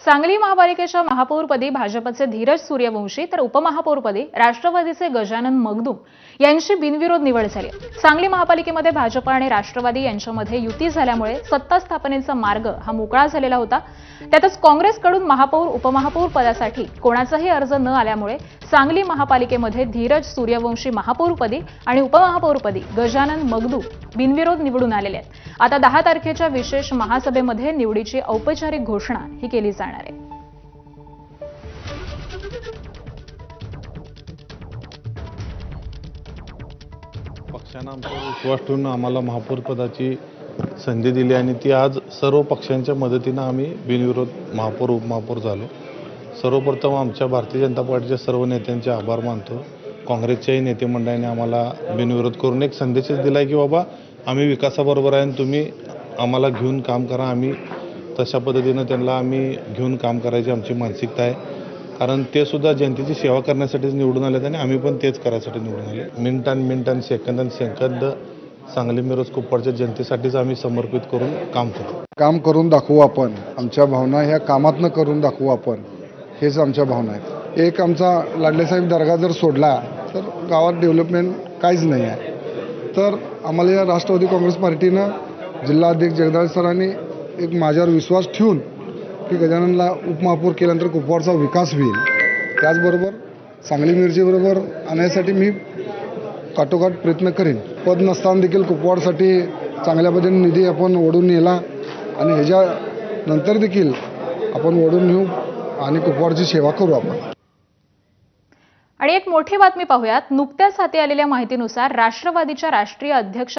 सांगली महापालिकेच्या महापौरपदी भाजपचे धीरज सूर्यवंशी तर उपमहापौरपदी राष्ट्रवादीचे गजानन मगदूम यांची बिनविरोध निवड झाली। सांगली महापालिकेमध्ये भाजप आणि राष्ट्रवादी यांच्यामध्ये युती झाल्यामुळे सत्ता स्थापनेचा मार्ग हा मोकळा झालेला होता। त्यातच काँग्रेसकडून महापौर उपमहापौर पदासाठी कोणाचाही अर्ज न आल्यामुळे सांगली महापालिकेमध्ये धीरज सूर्यवंशी महापौरपदी आणि उपमहापौरपदी गजानन मगदूम बिनविरोध निवडून आलेले आहेत। आता 10 तारखेच्या विशेष महासभेमध्ये निवडीची औपचारिक घोषणा ही केली जाणार आहे। पक्षाने आमच्यावर विश्वास ठेवून आम्हाला महापौर पदाची संधी दिली आणि ती आज सर्व पक्षांच्या मदतीने आम्ही बिनविरोध महापौर उपमहापौर झालो। सर्वप्रथम आमच्या भारतीय जनता पार्टीच्या सर्व नेत्यांचे आभार मानतो। काँग्रेसच्याही नेते मंडळाने आम्हाला बिनविरोध करून एक संदेशच दिलाय की बाबा आम्ही विकासाबरोबर आहे आणि तुम्ही आम्हाला घेऊन काम करा। आम्ही तशा पद्धतीने त्यांना आम्ही घेऊन काम करायची आमची मानसिकता आहे, कारण ते सुद्धा जनतेची सेवा करण्यासाठीच निवडून आलेत आणि आम्ही पण तेच करायसाठी निवडून आले। मिनिट आणि सेकंद सांगली मिरज कुप्पडच्या जनतेसाठीच आम्ही समर्पित करून काम करू। काम करून दाखवू आपण, आमच्या भावना ह्या कामातनं करून दाखवू आपण, हेच आमच्या भावना आहेत। एक आमचा लाडलेसाहेब दर्गा जर सोडला तर गावात डेव्हलपमेंट काहीच नाही आहे। तर आम्हाला या राष्ट्रवादी काँग्रेस पार्टीनं जिल्हाध्यक्ष जगदाळे सरांनी एक माझ्यावर विश्वास ठेवून की गजाननला उपमहापौर केल्यानंतर कुपवाडचा विकास होईल। त्याचबरोबर सांगली मिरजेबरोबर आणण्यासाठी मी काटोकाट प्रयत्न करेन। पद नसताना देखील कुपवाडसाठी चांगल्या पद्धतीने निधी आपण ओढून नेला आणि ह्याच्यानंतर देखील आपण ओढून नेऊ आणि कुपवाडची सेवा करू आपण। आणि एक मोठी बातमी पाहूयात। नुकत्याच हाती आलेल्या माहितीनुसार राष्ट्रवादीच्या राष्ट्रीय अध्यक्ष